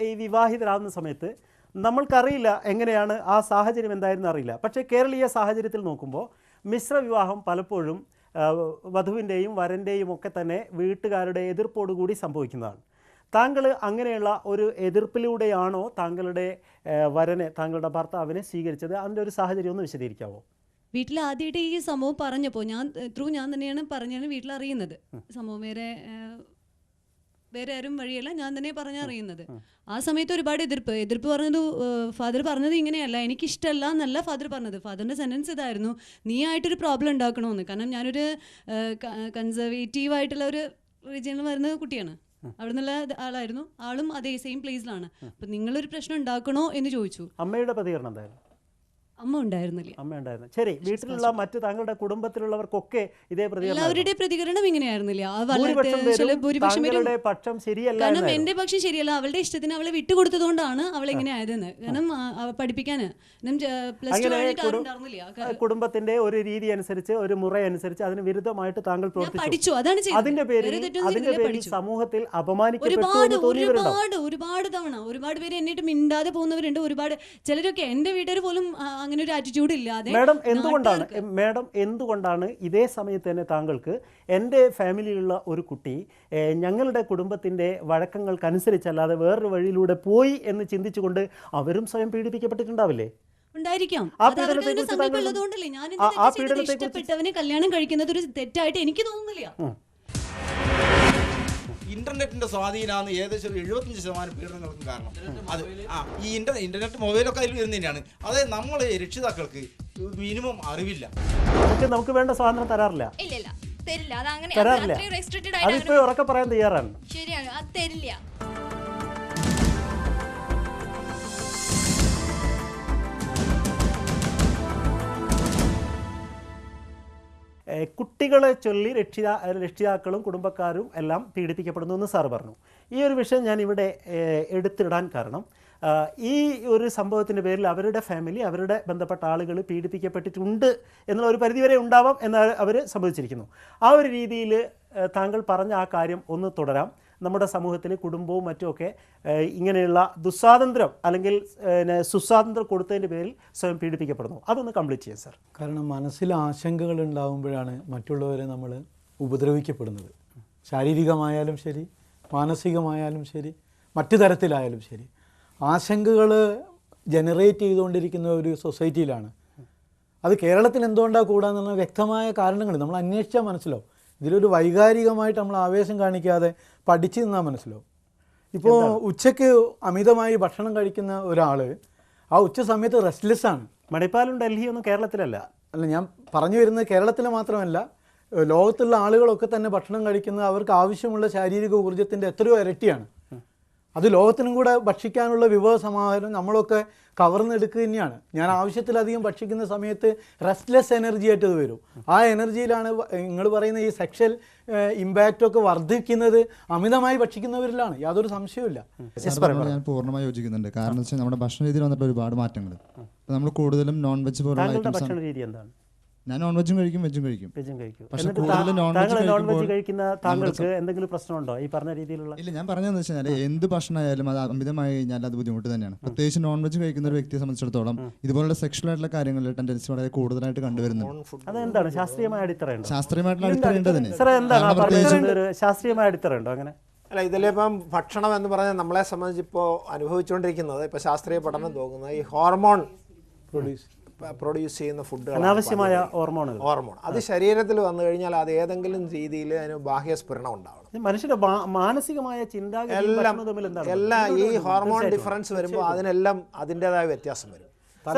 A: ഈ വിവാഹിതരാകുന്ന സമയത്ത് നമ്മൾക്കറിയില്ല എങ്ങനെയാണ് ആ സാഹചര്യം എന്തായിരുന്നു അറിയില്ല. പക്ഷേ കേരളീയ സാഹചര്യത്തിൽ നോക്കുമ്പോൾ മിശ്ര വിവാഹം പലപ്പോഴും വധുവിൻ്റെയും വരൻ്റെയും ഒക്കെ തന്നെ വീട്ടുകാരുടെ എതിർപ്പോടുകൂടി സംഭവിക്കുന്നതാണ്. താങ്കൾ അങ്ങനെയുള്ള ഒരു എതിർപ്പിലൂടെയാണോ താങ്കളുടെ വരനെ, താങ്കളുടെ ഭർത്താവിനെ സ്വീകരിച്ചത്? അതിൻ്റെ ഒരു സാഹചര്യം ഒന്ന് വിശദീകരിക്കാമോ?
D: വീട്ടിൽ ആദ്യമായിട്ട് ഈ സംഭവം പറഞ്ഞപ്പോൾ ഞാൻ തന്നെയാണ് പറഞ്ഞാണ് വീട്ടിൽ അറിയുന്നത്. സംഭവം വേറെ ആരും വഴിയല്ല, ഞാൻ തന്നെ പറഞ്ഞറിയുന്നത്. ആ സമയത്ത് ഒരുപാട് എതിർപ്പ് പറഞ്ഞത്, ഫാദർ പറഞ്ഞത് ഇങ്ങനെയല്ല, എനിക്കിഷ്ടമല്ല എന്നല്ല ഫാദർ പറഞ്ഞത്. ഫാദറിൻ്റെ സെൻറ്റൻസ് ഇതായിരുന്നു, നീ ആയിട്ടൊരു പ്രോബ്ലം ഉണ്ടാക്കണമെന്ന്. കാരണം ഞാനൊരു കൺസർവേറ്റീവായിട്ടുള്ള ഒരു റീജിയനിൽ വരുന്ന കുട്ടിയാണ്, അവിടെ നിന്നുള്ള ആളായിരുന്നു. ആളും അതേ സെയിം പ്ലേസിലാണ്. അപ്പം നിങ്ങളൊരു പ്രശ്നം ഉണ്ടാക്കണോ എന്ന് ചോദിച്ചു.
A: അമ്മയുടെ പ്രതികരണം എന്തായാലും?
D: അമ്മ ഉണ്ടായിരുന്നില്ല.
A: അമ്മ ഉണ്ടായിരുന്നു. ശരി. വീട്ടിലുള്ള മറ്റ് താങ്കളുടെ കുടുംബത്തിലുള്ളവർക്കൊക്കെ ഇതേ പ്രതികരണം?
D: എല്ലാവരുടെ പ്രതികരണം ഇങ്ങനെയായിരുന്നില്ല.
A: പക്ഷം ശരിയല്ല.
D: കാരണം എന്റെ പക്ഷം ശരിയല്ല, അവളുടെ ഇഷ്ടത്തിന് അവളെ വിട്ടുകൊടുത്തതുകൊണ്ടാണ് അവൾ എങ്ങനെ ആയതെന്ന്. കാരണം പഠിപ്പിക്കാന്
A: കുടുംബത്തിന്റെ ഒരു രീതി അനുസരിച്ച്, ഒരു മുറ അനുസരിച്ച് അതിന് വിരുദ്ധമായിട്ട് താങ്കൾ
D: പഠിച്ചു. അതാണ്
A: അതിന്റെ പേരിൽ സമൂഹത്തിൽ അപമാനിക്കപ്പെട്ടു.
D: ഒരുപാട് തവണ ഒരുപാട് പേര് എന്നിട്ട് മിണ്ടാതെ പോകുന്നവരുണ്ട്. ഒരുപാട് ചിലരൊക്കെ എന്റെ വീട്ടുകാർ പോലും അങ്ങനെ ഒരു ആറ്റിറ്റ്യൂഡ് ഇല്ലാതെ.
A: മാഡം എന്തുകൊണ്ടാണ് ഇതേ സമയത്ത് തന്നെ താങ്കൾക്ക് എൻ്റെ ഫാമിലിയിലുള്ള ഒരു കുട്ടി ഞങ്ങളുടെ കുടുംബത്തിൻ്റെ വഴക്കങ്ങൾക്കനുസരിച്ചല്ലാതെ വേറൊരു വഴിയിലൂടെ പോയി എന്ന് ചിന്തിച്ചുകൊണ്ട് അവരും സ്വയം പീഡിപ്പിക്കപ്പെട്ടിട്ടുണ്ടാവില്ലേ?
D: ഉണ്ടായിരിക്കാം. ഉള്ളതുകൊണ്ടല്ലേ ഞാൻ ഇഷ്ടപ്പെട്ടവനെ കല്യാണം കഴിക്കുന്നത് ഒരു തെറ്റായിട്ട് എനിക്ക് തോന്നുന്നില്ല.
B: ഇന്റർനെറ്റിന്റെ സ്വാധീനമാണ് ഏകദേശം 75% പീഡനങ്ങൾക്കും കാരണം. അത് ഈ ഇന്റർനെറ്റ് മൊബൈലൊക്കെ അതിൽ വരുന്ന തന്നെയാണ്. അതായത് നമ്മൾ രക്ഷിതാക്കൾക്ക് മിനിമം അറിവില്ല.
A: നമുക്ക് വേണ്ട സ്വാതന്ത്ര്യം തരാറില്ല. അതിപ്പോ ഉറക്കെ പറയാൻ തയ്യാറാണ്.
K: ശരിയാണ്, അത് തരില്ല.
A: കുട്ടികളെ ചൊല്ലി രക്ഷിതാക്കളും കുടുംബക്കാരും എല്ലാം പീഡിപ്പിക്കപ്പെടുന്നു എന്ന് സാർ പറഞ്ഞു. ഈ ഒരു വിഷയം ഞാൻ ഇവിടെ എടുത്തിടാൻ കാരണം, ഈ ഒരു സംഭവത്തിൻ്റെ പേരിൽ അവരുടെ ഫാമിലി, അവരുടെ ബന്ധപ്പെട്ട ആളുകൾ പീഡിപ്പിക്കപ്പെട്ടിട്ടുണ്ട് എന്നുള്ള ഒരു പരിധിവരെ ഉണ്ടാവാം എന്ന് അവർ സംഭവിച്ചിരിക്കുന്നു. ആ ഒരു രീതിയിൽ താങ്കൾ പറഞ്ഞ ആ കാര്യം ഒന്ന് തുടരാം. നമ്മുടെ സമൂഹത്തിൽ കുടുംബവും മറ്റുമൊക്കെ ഇങ്ങനെയുള്ള ദുസ്വാതന്ത്ര്യം അല്ലെങ്കിൽ സുസ്വാതന്ത്ര്യം കൊടുത്തതിൻ്റെ പേരിൽ സ്വയം പീഡിപ്പിക്കപ്പെടുന്നു. അതൊന്ന് കംപ്ലീറ്റ് ചെയ്യാം സാർ.
J: കാരണം മനസ്സിൽ ആശങ്കകൾ ഉണ്ടാകുമ്പോഴാണ് മറ്റുള്ളവരെ നമ്മൾ ഉപദ്രവിക്കപ്പെടുന്നത്. ശാരീരികമായാലും ശരി, മാനസികമായാലും ശരി, മറ്റു തരത്തിലായാലും ശരി. ആശങ്കകൾ ജനറേറ്റ് ചെയ്തുകൊണ്ടിരിക്കുന്ന ഒരു സൊസൈറ്റിയിലാണ് അത് കേരളത്തിൽ എന്തുകൊണ്ടാണ് കൂടാന്നുള്ള വ്യക്തമായ കാരണങ്ങൾ നമ്മൾ അന്വേഷിച്ചാൽ മനസ്സിലാവും. ഇതിലൊരു വൈകാരികമായിട്ട് നമ്മൾ ആവേശം കാണിക്കാതെ പഠിച്ചു നിന്നാൽ മനസ്സിലാവും. ഇപ്പോൾ ഉച്ചയ്ക്ക് അമിതമായി ഭക്ഷണം കഴിക്കുന്ന ഒരാൾ ആ ഉച്ച സമയത്ത് റെസ്റ്റ്ലെസ് ആണ്.
A: മണിപ്പാലും ഡൽഹിയൊന്നും കേരളത്തിലല്ല.
J: അല്ല, ഞാൻ പറഞ്ഞു വരുന്നത് കേരളത്തിൽ മാത്രമല്ല, ലോകത്തുള്ള ആളുകളൊക്കെ തന്നെ ഭക്ഷണം കഴിക്കുന്നത് അവർക്ക് ആവശ്യമുള്ള ശാരീരിക ഊർജ്ജത്തിൻ്റെ എത്രയോ ഇരട്ടിയാണ്. അത് ലോകത്തിനും കൂടെ ഭക്ഷിക്കാനുള്ള വിഭവ സമാഹാരം നമ്മളൊക്കെ കവർന്നെടുക്കുക തന്നെയാണ്. ഞാൻ ആവശ്യത്തിലധികം ഭക്ഷിക്കുന്ന സമയത്ത് റെസ്റ്റ്ലെസ് എനർജി ആയിട്ട് അത് വരും. ആ എനർജിയിലാണ് നിങ്ങൾ പറയുന്ന ഈ സെക്ഷൽ ഇമ്പാക്റ്റൊക്കെ വർദ്ധിക്കുന്നത് അമിതമായി ഭക്ഷിക്കുന്നവരിലാണ്, യാതൊരു സംശയവുമില്ല.
K: ഞാൻ പൂർണ്ണമായി യോജിക്കുന്നുണ്ട്. കാരണം വെച്ചാൽ നമ്മുടെ ഭക്ഷണ രീതിയിൽ വന്നിട്ട് ഒരുപാട് മാറ്റങ്ങൾ. നമ്മൾ കൂടുതലും നോൺ വെജ് പോലുള്ള
A: ഭക്ഷണ രീതി എന്താണ്?
K: ഞാൻ നോൺ വെജും കഴിക്കും, വെജും കഴിക്കും.
A: പക്ഷേ താങ്കൾക്ക് എന്തെങ്കിലും പ്രശ്നമുണ്ടോ ഈ പറഞ്ഞ രീതിയിലുള്ള?
K: ഇല്ല, ഞാൻ പറഞ്ഞതെന്ന് വെച്ചാൽ എന്ത് ഭക്ഷണമായാലും അത് അമിതമായി കഴിഞ്ഞാൽ അത് ബുദ്ധിമുട്ട് തന്നെയാണ്. പ്രത്യേകിച്ച് നോൺ വെജ് കഴിക്കുന്ന ഒരു വ്യക്തിയെ സംബന്ധിച്ചിടത്തോളം ഇതുപോലുള്ള സെക്ഷൽ ആയിട്ടുള്ള കാര്യങ്ങളിൽ ടെൻഡൻസി വളരെ കൂടുതലായിട്ട് കണ്ടുവരുന്നുണ്ട്.
A: അതെന്താണ് ശാസ്ത്രീയമായ അടിത്തറയുണ്ടോ?
K: ശാസ്ത്രീയമായിട്ടുള്ള അടിത്തറയുണ്ട് തന്നെ.
A: ശാസ്ത്രീയമായ അടിത്തറയുണ്ടോ അങ്ങനെ?
E: അല്ല, ഇതിലിപ്പം ഭക്ഷണം എന്ന് പറഞ്ഞാൽ നമ്മളെ സംബന്ധിച്ചിപ്പോൾ അനുഭവിച്ചുകൊണ്ടിരിക്കുന്നത്, ഇപ്പോൾ ശാസ്ത്രീയ പഠനം തോന്നുന്നത് ഈ ഹോർമോൺ പ്രൊഡ്യൂസ് ചെയ്യുന്ന ഫുഡുകൾ,
A: അനാവശ്യമായ ഹോർമോൺ
E: അത് ശരീരത്തിൽ വന്നു കഴിഞ്ഞാൽ അത് ഏതെങ്കിലും രീതിയിൽ അതിന് ബാഹ്യസ്ഫുരണം ഉണ്ടാവണം.
A: മനുഷ്യന്റെ മാനസികമായ ചിന്താഗതി
E: എല്ലാം ഈ ഹോർമോൺ ഡിഫറൻസ് വരുമ്പോൾ അതിനെല്ലാം അതിൻ്റെതായ വ്യത്യാസം വരും.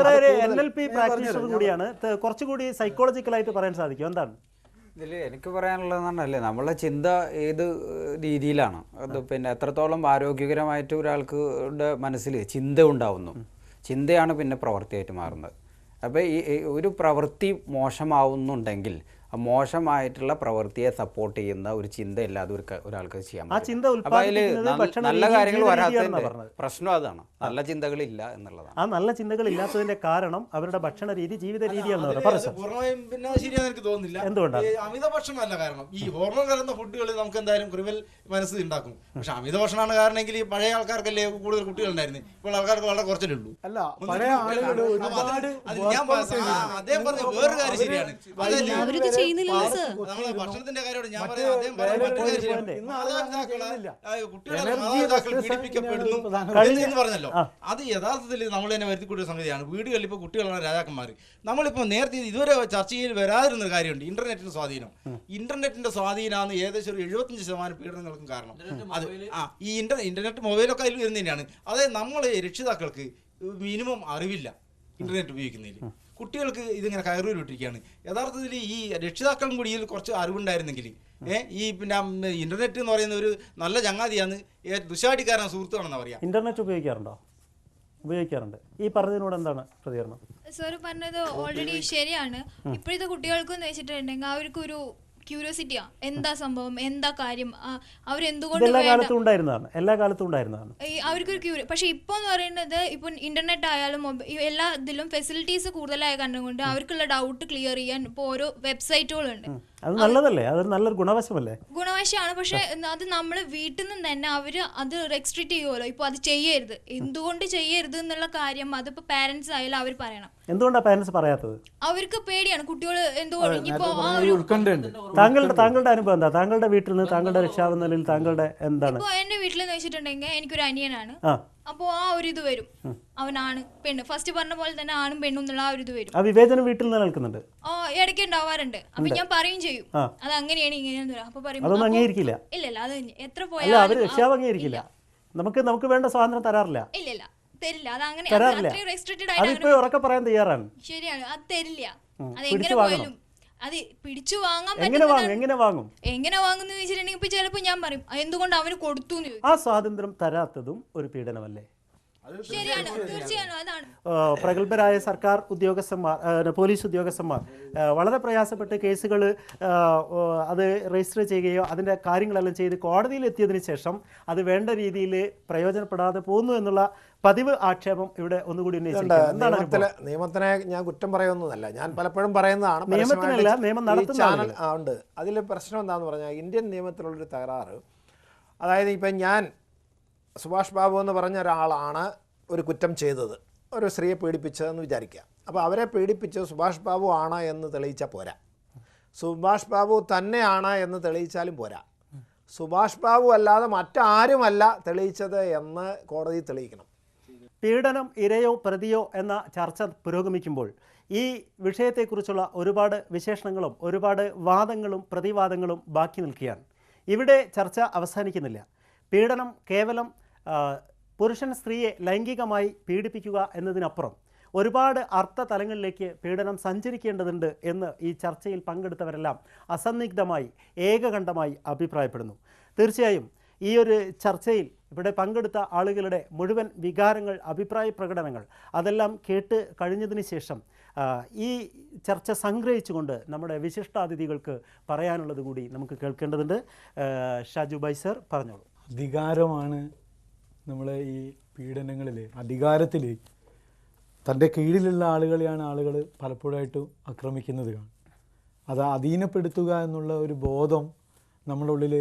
A: NLP പ്രാക്ടീഷണർ കൂടിയാണ്, കുറച്ചുകൂടി സൈക്കോളജിക്കലായിട്ട് പറയാൻ സാധിക്കും. എന്താണ്
C: ഇതിൽ എനിക്ക് പറയാനുള്ളതെന്ന് പറഞ്ഞാൽ നമ്മളെ ചിന്ത ഏത് രീതിയിലാണ്, അത് പിന്നെ എത്രത്തോളം ആരോഗ്യകരമായിട്ട് ഒരാൾക്ക് മനസ്സിൽ ചിന്ത ഉണ്ടാവുന്നു, ചിന്തയാണ് പിന്നെ പ്രവൃത്തിയായിട്ട് മാറുന്നത്. അപ്പോൾ ഈ ഒരു പ്രവൃത്തി മോശമാവുന്നുണ്ടെങ്കിൽ ആ മോശമായിട്ടുള്ള പ്രവൃത്തിയെ സപ്പോർട്ട് ചെയ്യുന്ന ഒരു ചിന്ത ഇല്ലാതെ ഒരാൾക്ക് ചെയ്യാൻ പറ്റും. അപ്പോൾ അതിൽ നല്ല കാര്യങ്ങൾ വരാത്തതിൻ്റെ പ്രശ്നം അതാണ്, നല്ല ചിന്തകളില്ല എന്നുള്ളതാണ്.
A: ആ നല്ല ചിന്തകൾ ഇല്ലാത്തതിന്റെ കാരണം അവരുടെ ഭക്ഷണ രീതി, ജീവിത രീതിയാണ്.
B: പൂർണ്ണമായും പിന്നെ ശരിയാണെന്ന് എനിക്ക് തോന്നുന്നില്ല.
A: എന്തുകൊണ്ടാണ്?
B: അമിത ഭക്ഷണമല്ല കാരണം. ഈ ഹോർമോൺ കലർന്ന ഫുഡുകൾ നമുക്ക് എന്തായാലും ക്രിമിനൽ മനസ്സ് ഉണ്ടാക്കും. പക്ഷെ അമിത ഭക്ഷണമാണ് കാരണമെങ്കിൽ പഴയ ആൾക്കാർക്കല്ലേ കൂടുതൽ കുട്ടികളുണ്ടായിരുന്നു, ഇപ്പോൾ ആൾക്കാർക്ക് വളരെ കുറച്ചേ ഉള്ളൂ.
J: അല്ല, പഴയ ആളുകൾ
B: അദ്ദേഹം പറഞ്ഞ വേറൊരു കാര്യം ശരിയാണ്. നമ്മളെ ഭക്ഷണത്തിന്റെ കാര്യമാണ് ഞാൻ പറയാം. അദ്ദേഹം മാതാപിതാക്കൾ പീഡിപ്പിക്കപ്പെടുന്നു എന്ന് പറഞ്ഞല്ലോ. അത് യഥാർത്ഥത്തിൽ നമ്മൾ തന്നെ വരുത്തിക്കൊണ്ട സംഗതിയാണ്. വീടുകളിൽ ഇപ്പോൾ കുട്ടികളാണ് രാജാക്കന്മാർ. നമ്മളിപ്പോൾ നേരത്തെ ഇതുവരെ ചർച്ചയിൽ വരാതിരുന്നൊരു കാര്യമുണ്ട്, ഇന്റർനെറ്റിന്റെ സ്വാധീനം. ഇന്റർനെറ്റിന്റെ സ്വാധീനമാണ് ഏകദേശം ഒരു 75% പീഡനങ്ങൾക്കും കാരണം. അത് ഈ ഇന്റർനെറ്റ് മൊബൈലൊക്കെ അതിൽ വരുന്നത് തന്നെയാണ്. അതായത് നമ്മൾ രക്ഷിതാക്കൾക്ക് മിനിമം അറിവില്ല ഇന്റർനെറ്റ് ഉപയോഗിക്കുന്നതിൽ. കുട്ടികൾക്ക് ഇതിങ്ങനെ കയറൂരിട്ടിരിക്കുകയാണ്. യഥാർത്ഥത്തിൽ ഈ രക്ഷിതാക്കളും കൂടി ഇതിൽ കുറച്ച് അറിവുണ്ടായിരുന്നെങ്കിൽ ഈ പിന്നെ ഇന്റർനെറ്റ് എന്ന് പറയുന്ന ഒരു നല്ല ചങ്ങാതിയാണ്, ദുശാടിക്കാരൻ സുഹൃത്തുക്കളെന്നാണ് പറയാം.
A: ഇന്റർനെറ്റ് ഉപയോഗിക്കാറുണ്ടോ? ഉപയോഗിക്കാറുണ്ട്. ഈ പറഞ്ഞതിനോട് എന്താണ് പ്രതികരണം?
L: സാർ പറഞ്ഞത് ഓൾറെഡി ശരിയാണ്. ഇപ്പോഴത്തെ കുട്ടികൾക്ക് എന്ന് വെച്ചിട്ടുണ്ടെങ്കിൽ അവർക്കൊരു ക്യൂരിയോസിറ്റിയാ, എന്താ സംഭവം, എന്താ കാര്യം, അവരെന്തുകൊണ്ട്
A: എല്ലാ കാലത്തും ഉണ്ടായിരുന്നതാണ്
L: അവർക്കൊരു ക്യൂരിയ. പക്ഷെ ഇപ്പൊ എന്ന് പറയുന്നത് ഇപ്പൊ ഇന്റർനെറ്റ് ആയാലും എല്ലാ ഇതിലും ഫെസിലിറ്റീസ് കൂടുതലായ കണ്ടുകൊണ്ട് അവർക്കുള്ള ഡൗട്ട് ക്ലിയർ ചെയ്യാൻ ഇപ്പൊ ഓരോ വെബ്സൈറ്റുകളുണ്ട്.
A: അത് നല്ലതല്ലേ? അതൊരു നല്ലൊരു ഗുണവശമല്ലേ?
L: ഗുണവശമാണ്. പക്ഷെ അത് നമ്മൾ വീട്ടിൽ നിന്ന് തന്നെ അവര് അത് റെസ്ട്രിക്ട് ചെയ്യുമല്ലോ. ഇപ്പൊ അത് ചെയ്യരുത്, എന്തുകൊണ്ട് ചെയ്യരുത് എന്നുള്ള കാര്യം അതിപ്പോ പാരന്റ്സ് ആയാലും അവർ പറയണം.
A: എന്തുകൊണ്ടാണ് പാരന്റ്സ് പറയാത്തത്?
L: അവർക്ക് പേടിയാണ്. കുട്ടികൾ എന്തുകൊണ്ട് ഇപ്പൊ
A: താങ്കളുടെ അനുഭവം എന്താ? താങ്കളുടെ വീട്ടിൽ നിന്ന് താങ്കളുടെ രക്ഷാവെന്ന നിലയിൽ താങ്കളുടെ എന്താണ്?
L: ഇപ്പൊ എന്റെ വീട്ടിലെന്ന് വെച്ചിട്ടുണ്ടെങ്കിൽ എനിക്കൊരു അനിയനാണ്. അപ്പോ ആ ഒരു ഇത് വരും, അവനാണ് പെണ്ണ്, ഫസ്റ്റ് പറഞ്ഞ പോലെ തന്നെ ആണും പെണ്ണും എന്നുള്ള ആ ഒരു ഇത് വരും.
A: ആ വിവേചനം വീട്ടിൽ നിലനിൽക്കുന്നുണ്ട്,
L: ഇടയ്ക്ക് ഉണ്ടാവാറുണ്ട്. അപ്പൊ ഞാൻ പറയും ചെയ്യും അത് അങ്ങനെയാണ് ഇങ്ങനെയാന്ന്. അപ്പൊ
A: അതൊന്നും അംഗീകരിക്കില്ല.
L: ഇല്ലല്ല, അത് എത്ര പോയാലും
A: രക്ഷാവ് അംഗീകരിക്കില്ല. നമുക്ക് വേണ്ട സ്വാതന്ത്ര്യം തരാറില്ല.
L: ഇല്ലല്ല, തരില്ല. അത് അങ്ങനെ റെസ്ട്രിക്റ്റഡ്
A: ആയിട്ട് ഉറക്കെ പറയാൻ തയ്യാറാണ്.
L: ശരിയാണ്, അത് തരില്ല. അത് എങ്ങനെ പോയാലും അത് പിടിച്ചു വാങ്ങാൻ
A: എങ്ങനെ വാങ്ങും
L: എന്ന് വെച്ചിട്ടുണ്ടെങ്കിൽ ഇപ്പൊ ചിലപ്പോ ഞാൻ പറയും എന്തുകൊണ്ട് അവന് കൊടുത്തു.
A: ആ സ്വാതന്ത്ര്യം തരാത്തതും ഒരു പീഡനമല്ലേ?
L: ശരിയാണ്, തീർച്ചയായും. അതാണ്
A: പ്രഗത്ഭരായ സർക്കാർ ഉദ്യോഗസ്ഥന്മാർ, പോലീസ് ഉദ്യോഗസ്ഥന്മാർ വളരെ പ്രയാസപ്പെട്ട് കേസുകൾ അത് രജിസ്റ്റർ ചെയ്യുകയോ അതിൻ്റെ കാര്യങ്ങളെല്ലാം ചെയ്ത് കോടതിയിൽ എത്തിയതിന് ശേഷം അത് വേണ്ട രീതിയിൽ പ്രയോജനപ്പെടാതെ പോകുന്നു എന്നുള്ള പതിവ് ആക്ഷേപം ഇവിടെ ഒന്നുകൂടി ഉന്നയിച്ചിട്ടുണ്ട്.
E: നിയമത്തിനെ ഞാൻ കുറ്റം പറയുന്നതല്ല, ഞാൻ പലപ്പോഴും പറയുന്നതാണ്.
A: നിയമത്തിനല്ല, നിയമം നടത്തുന്ന
E: ഉണ്ട്. അതിൽ പ്രശ്നം എന്താണെന്ന് പറഞ്ഞാൽ ഇന്ത്യൻ നിയമത്തിലുള്ളൊരു തകരാറ്. അതായത് ഇപ്പം ഞാൻ സുഭാഷ് ബാബു എന്ന് പറഞ്ഞ ഒരാളാണ് ഒരു കുറ്റം ചെയ്തത്, ഒരു സ്ത്രീയെ പീഡിപ്പിച്ചതെന്ന് വിചാരിക്കുക. അപ്പോൾ അവരെ പീഡിപ്പിച്ചത് സുഭാഷ് ബാബു ആണ് എന്ന് തെളിയിച്ചാൽ പോരാ, സുഭാഷ് ബാബു തന്നെയാണ് എന്ന് തെളിയിച്ചാലും പോരാ. സുഭാഷ് ബാബു അല്ലാതെ മറ്റാരുമല്ല തെളിയിച്ചത് എന്ന് കോടതി തെളിയിക്കണം.
A: പീഡനം ഇരയോ പ്രതിയോ എന്ന ചർച്ച പുരോഗമിക്കുമ്പോൾ ഈ വിഷയത്തെക്കുറിച്ചുള്ള ഒരുപാട് വിശേഷണങ്ങളും ഒരുപാട് വാദങ്ങളും പ്രതിവാദങ്ങളും ബാക്കി നിൽക്കുകയാണ്. ഇവിടെ ചർച്ച അവസാനിക്കുന്നില്ല. പീഡനം കേവലം പുരുഷൻ സ്ത്രീയെ ലൈംഗികമായി പീഡിപ്പിക്കുക എന്നതിനപ്പുറം ഒരുപാട് അർത്ഥതലങ്ങളിലേക്ക് പീഡനം സഞ്ചരിക്കേണ്ടതുണ്ട് എന്ന് ഈ ചർച്ചയിൽ പങ്കെടുത്തവരെല്ലാം അസന്നിഗ്ധമായി ഏകകണ്ഠമായി അഭിപ്രായപ്പെടുന്നു. തീർച്ചയായും ഈ ഒരു ചർച്ചയിൽ ഇവിടെ പങ്കെടുത്ത ആളുകളുടെ മുഴുവൻ വികാരങ്ങൾ, അഭിപ്രായ പ്രകടനങ്ങൾ അതെല്ലാം കേട്ട് കഴിഞ്ഞതിന് ശേഷം ഈ ചർച്ച സംഗ്രഹിച്ചുകൊണ്ട് നമ്മുടെ വിശിഷ്ടാതിഥികൾക്ക് പറയാനുള്ളത് കൂടി നമുക്ക് കേൾക്കേണ്ടതുണ്ട്. ഷാജു ബൈ സർ പറഞ്ഞോളൂ.
J: അധികാരമാണ് നമ്മളെ ഈ പീഡനങ്ങളിൽ, അധികാരത്തിൽ തൻ്റെ കീഴിലുള്ള ആളുകളെയാണ് ആളുകൾ പലപ്പോഴായിട്ടും ആക്രമിക്കുന്നത് കാണും. അത് അധീനപ്പെടുത്തുക എന്നുള്ള ഒരു ബോധം നമ്മുടെ ഉള്ളിൽ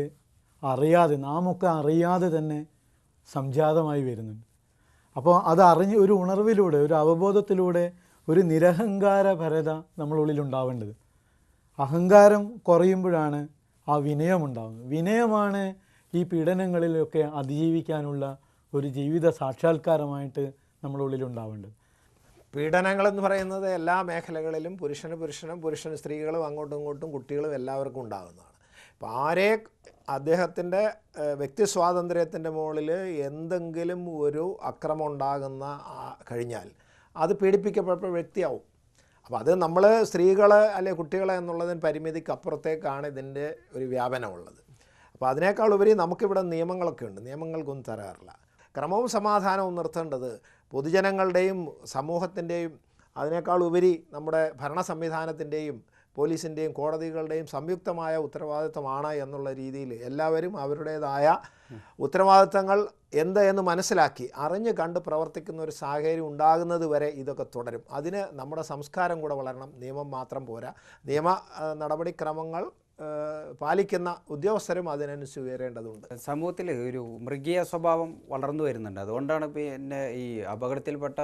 J: അറിയാതെ, നാമൊക്കെ അറിയാതെ തന്നെ സംജാതമായി വരുന്നുണ്ട്. അപ്പോൾ അത് അറിഞ്ഞ് ഒരു ഉണർവിലൂടെ, ഒരു അവബോധത്തിലൂടെ ഒരു നിരഹങ്കാരപരത നമ്മളുള്ളിൽ ഉണ്ടാവേണ്ടത്. അഹങ്കാരം കുറയുമ്പോഴാണ് ആ വിനയമുണ്ടാകുന്നത്. വിനയമാണ് ഈ പീഡനങ്ങളിലൊക്കെ അതിജീവിക്കാനുള്ള ഒരു ജീവിത സാക്ഷാത്കാരമായിട്ട് നമ്മളുള്ളിൽ ഉണ്ടാവേണ്ടത്.
E: പീഡനങ്ങളെന്ന് പറയുന്നത് എല്ലാ മേഖലകളിലും പുരുഷന് സ്ത്രീകളും അങ്ങോട്ടും ഇങ്ങോട്ടും കുട്ടികളും എല്ലാവർക്കും ഉണ്ടാകുന്നതാണ്. അപ്പോൾ ആരെ അദ്ദേഹത്തിൻ്റെ വ്യക്തി സ്വാതന്ത്ര്യത്തിൻ്റെ മുകളിൽ എന്തെങ്കിലും ഒരു അക്രമം ഉണ്ടാകുന്ന കഴിഞ്ഞാൽ അത് പീഡിപ്പിക്കപ്പെട്ട വ്യക്തിയാവും. അപ്പോൾ അത് നമ്മൾ സ്ത്രീകൾ അല്ലെ കുട്ടികളെ എന്നുള്ളതിന് പരിമിതിക്ക് അപ്പുറത്തേക്കാണ് ഇതിൻ്റെ ഒരു വ്യാപനമുള്ളത്. അപ്പോൾ അതിനേക്കാൾ ഉപരി നമുക്കിവിടെ നിയമങ്ങളൊക്കെ ഉണ്ട്, നിയമങ്ങൾക്കൊന്നും തരാറില്ല. ക്രമവും സമാധാനവും നിർത്തേണ്ടത് പൊതുജനങ്ങളുടെയും സമൂഹത്തിൻ്റെയും അതിനേക്കാൾ ഉപരി നമ്മുടെ ഭരണ സംവിധാനത്തിൻ്റെയും പോലീസിൻ്റെയും കോടതികളുടെയും സംയുക്തമായ ഉത്തരവാദിത്തമാണ് എന്നുള്ള രീതിയിൽ എല്ലാവരും അവരുടേതായ ഉത്തരവാദിത്തങ്ങൾ എന്ന് മനസ്സിലാക്കി അറിഞ്ഞ് കണ്ട് പ്രവർത്തിക്കുന്ന ഒരു സാഹചര്യം ഉണ്ടാകുന്നത് വരെ ഇതൊക്കെ തുടരും. അതിന് നമ്മുടെ സംസ്കാരം കൂടെ വളരണം. നിയമം മാത്രം പോരാ, നിയമ നടപടിക്രമങ്ങൾ പാലിക്കുന്ന ഉദ്യോഗസ്ഥരും അതിനനുസരിച്ച് ഉയരേണ്ടതുണ്ട്.
C: സമൂഹത്തിൽ ഒരു മൃഗീയ സ്വഭാവം വളർന്നു വരുന്നുണ്ട്. അതുകൊണ്ടാണ് പിന്നെ ഈ അപകടത്തിൽപ്പെട്ട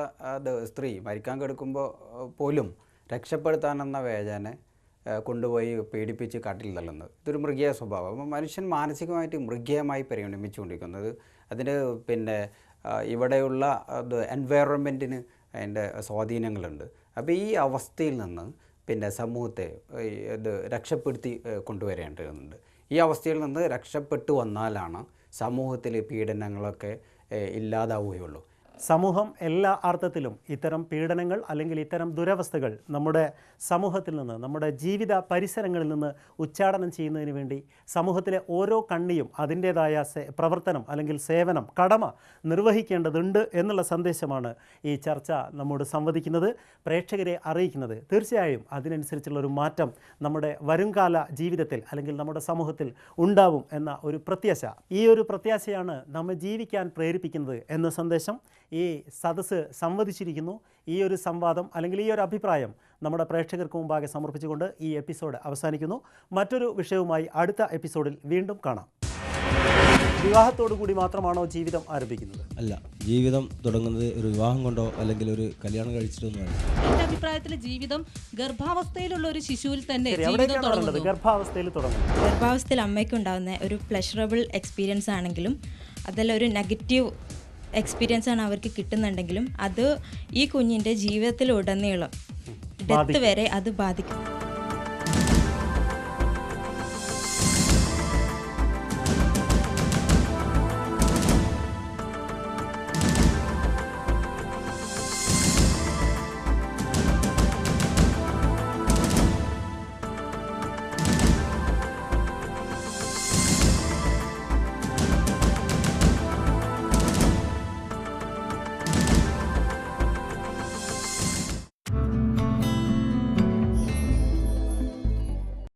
C: സ്ത്രീ മരിക്കാൻ കിടക്കുമ്പോൾ പോലും രക്ഷപ്പെടുത്താനെന്ന വേദന കൊണ്ടുപോയി പീഡിപ്പിച്ച് കാട്ടിൽ തള്ളുന്നത്. ഇതൊരു മൃഗീയ സ്വഭാവം. അപ്പോൾ മനുഷ്യൻ മാനസികമായിട്ട് മൃഗീയമായി പരിണമിച്ചുകൊണ്ടിരിക്കുന്നത് അതിന് പിന്നെ ഇവിടെയുള്ള എൻവയറമെൻറ്റിന് അതിൻ്റെ സ്വാധീനങ്ങളുണ്ട്. അപ്പോൾ ഈ അവസ്ഥയിൽ നിന്ന് പിന്നെ സമൂഹത്തെ ഇത് രക്ഷപ്പെടുത്തി കൊണ്ടുവരേണ്ടതുണ്ട്. ഈ അവസ്ഥയിൽ നിന്ന് രക്ഷപ്പെട്ടു വന്നാലാണ് സമൂഹത്തിൽ പീഡനങ്ങളൊക്കെ ഇല്ലാതാവുകയുള്ളൂ.
A: സമൂഹം എല്ലാ അർത്ഥത്തിലും ഇത്തരം പീഡനങ്ങൾ അല്ലെങ്കിൽ ഇത്തരം ദുരവസ്ഥകൾ നമ്മുടെ സമൂഹത്തിൽ നിന്ന്, നമ്മുടെ ജീവിത പരിസരങ്ങളിൽ നിന്ന് ഉച്ചാടനം ചെയ്യുന്നതിന് വേണ്ടി സമൂഹത്തിലെ ഓരോ കണ്ണിയും അതിൻ്റേതായ പ്രവർത്തനം അല്ലെങ്കിൽ സേവനം, കടമ നിർവഹിക്കേണ്ടതുണ്ട് എന്നുള്ള സന്ദേശമാണ് ഈ ചർച്ച നമ്മോട് സംവദിക്കുന്നത്, പ്രേക്ഷകരെ അറിയിക്കുന്നത്. തീർച്ചയായും അതിനനുസരിച്ചുള്ളൊരു മാറ്റം നമ്മുടെ വരുംകാല ജീവിതത്തിൽ അല്ലെങ്കിൽ നമ്മുടെ സമൂഹത്തിൽ ഉണ്ടാവും എന്ന ഒരു പ്രത്യാശ, ഈ ഒരു പ്രത്യാശയാണ് നമ്മെ ജീവിക്കാൻ പ്രേരിപ്പിക്കുന്നത് എന്ന സന്ദേശം ഈ സദസ്സ് സംവദിച്ചിരിക്കുന്നു. ഈ ഒരു സംവാദം അല്ലെങ്കിൽ ഈ ഒരു അഭിപ്രായം നമ്മുടെ പ്രേക്ഷകർക്ക് മുമ്പാകെ സമർപ്പിച്ചുകൊണ്ട് ഈ എപ്പിസോഡ് അവസാനിക്കുന്നു. മറ്റൊരു വിഷയവുമായി അടുത്ത എപ്പിസോഡിൽ വീണ്ടും കാണാം. വിവാഹത്തോടു കൂടി മാത്രമാണോ ജീവിതം ആരംഭിക്കുന്നത്?
M: അല്ല, ജീവിതം തുടങ്ങുന്നത് ഒരു വിവാഹം കൊണ്ടോ അല്ലെങ്കിൽ ഒരു കല്യാണം കഴിച്ചിട്ടൊന്നുമല്ല.
G: എന്റെ അഭിപ്രായത്തിൽ ജീവിതം ഗർഭാവസ്ഥയിലുള്ള ഒരു ശിശുവിൽ തന്നെ തുടങ്ങുന്നത്.
N: ഗർഭാവസ്ഥയിൽ അമ്മയ്ക്കുണ്ടാകുന്ന ഒരു പ്ലഷറബിൾ എക്സ്പീരിയൻസ് ആണെങ്കിലും അതെല്ലാം ഒരു നെഗറ്റീവ് എക്സ്പീരിയൻസ് ആണ് അവർക്ക് കിട്ടുന്നുണ്ടെങ്കിലും അത് ഈ കുഞ്ഞിൻ്റെ ജീവിതത്തിലുടനീളം ഡെത്ത് വരെ അത് ബാധിക്കും.